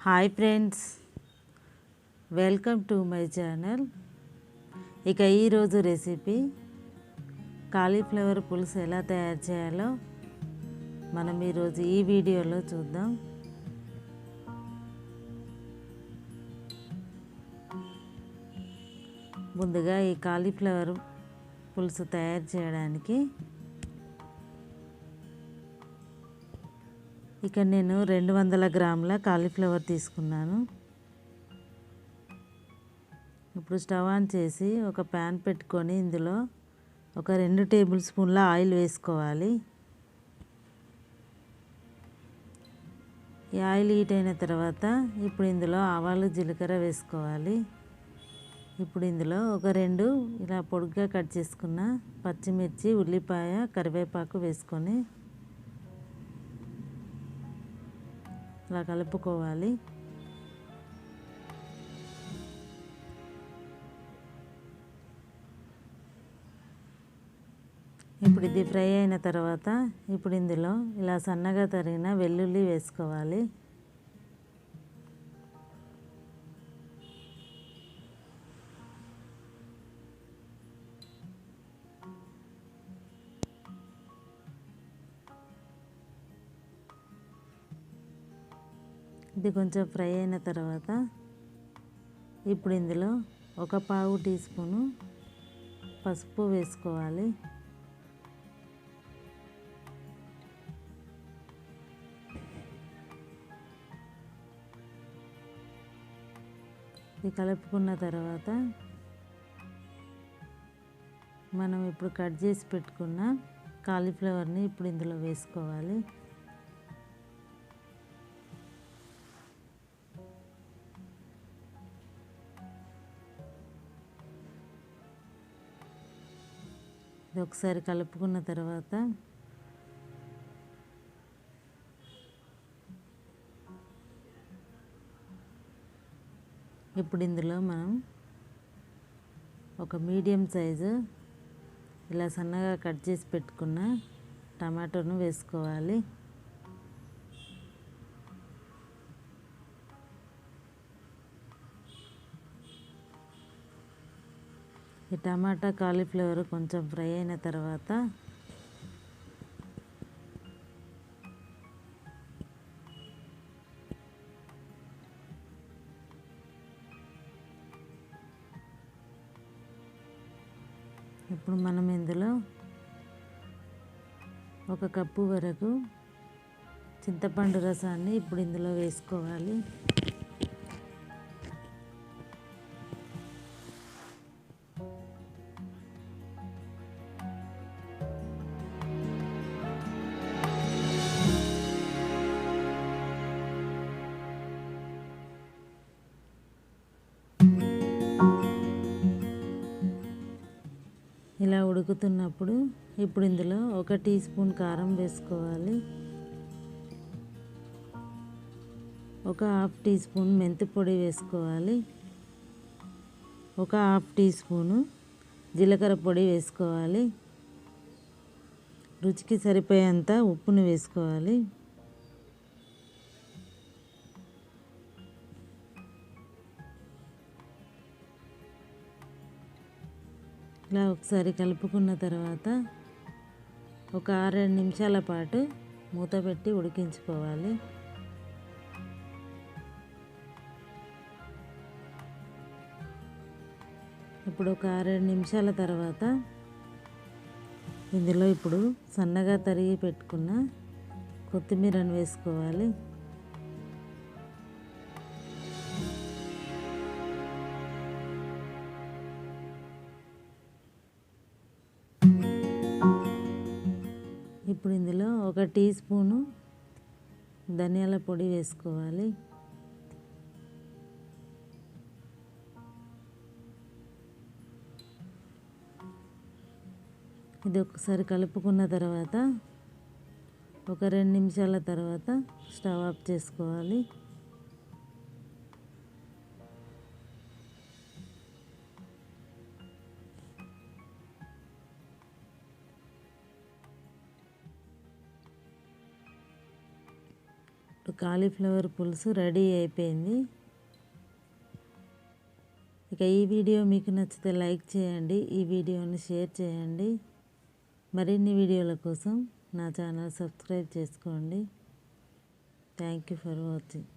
Hi friends, welcome to my channel. ఇక ఈరోజు recipe cauliflower పులుసు ఎలా తయారు చేయాలో మనం ఈరోజు ఈ వీడియోలో చూద్దాం. ముందుగా ఈ కాలీఫ్లవర్ పులుసు తయారు చేయడానికి ఇక్కడ నేను 200 గ్రాముల కాలీఫ్లవర్ తీసుకున్నాను. ఇప్పుడు స్టవ్ ఆన్ చేసి ఒక ప్యాన్ పెట్టుకొని ఇందులో ఒక 2 టేబుల్ స్పూన్ల ఆయిల్ వేసుకోవాలి. ఈ ఆయిల్ హీట్ అయిన తర్వాత ఇప్పుడు ఇందులో ఆవాలు జీలకర్ర వేసుకోవాలి. ఇప్పుడు ఇందులో ఒక 2 ఇలా పొడుగ్గా కట్ చేసుకున్న పచ్చిమిర్చి, ఉల్లిపాయ, కరివేపాకు వేసుకొని ఇలా కలుపుకోవాలి. ఇప్పుడు ఇది ఫ్రై అయిన తర్వాత ఇప్పుడు ఇందులో ఇలా సన్నగా తరిగిన వెల్లుల్లి వేసుకోవాలి. ఇది కొంచెం ఫ్రై అయిన తర్వాత ఇప్పుడు ఇందులో ఒక పావు టీ స్పూను పసుపు వేసుకోవాలి. ఇది కలుపుకున్న తర్వాత మనం ఇప్పుడు కట్ చేసి పెట్టుకున్న కాలీఫ్లవర్ని ఇప్పుడు ఇందులో వేసుకోవాలి. ఇది ఒకసారి కలుపుకున్న తర్వాత ఇప్పుడు ఇందులో మనం ఒక మీడియం సైజు ఇలా సన్నగా కట్ చేసి పెట్టుకున్న టమాటోను వేసుకోవాలి. ఈ టమాటా కాలీఫ్లవర్ కొంచెం ఫ్రై అయిన తర్వాత ఇప్పుడు మనం ఇందులో 1 కప్పు వరకు చింతపండు రసాన్ని ఇప్పుడు ఇందులో వేసుకోవాలి. ఇలా ఉడుకుతున్నప్పుడు ఇప్పుడు ఇందులో 1 టీ స్పూన్ కారం వేసుకోవాలి. 1/2 టీ స్పూన్ మెంతి పొడి వేసుకోవాలి. 1/2 టీ స్పూను జీలకర్ర పొడి వేసుకోవాలి. రుచికి సరిపోయేంత ఉప్పును వేసుకోవాలి. ఇలా ఒకసారి కలుపుకున్న తర్వాత ఒక 6-7 నిమిషాల పాటు మూత పెట్టి ఉడికించుకోవాలి. ఇప్పుడు ఒక 6-7 నిమిషాల తర్వాత ఇందులో ఇప్పుడు సన్నగా తరిగి పెట్టుకున్న కొత్తిమీరను వేసుకోవాలి. ఇప్పుడు ఇందులో 1 టీ స్పూను ధనియాల పొడి వేసుకోవాలి. ఇది ఒకసారి కలుపుకున్న తర్వాత ఒక 2 నిమిషాల తర్వాత స్టవ్ ఆఫ్ చేసుకోవాలి. కాలీఫ్లవర్ పులుసు రెడీ అయిపోయింది. ఇక ఈ వీడియో మీకు నచ్చితే లైక్ చేయండి, ఈ వీడియోని షేర్ చేయండి. మరిన్ని వీడియోల కోసం నా ఛానల్ సబ్స్క్రైబ్ చేసుకోండి. Thank you for watching.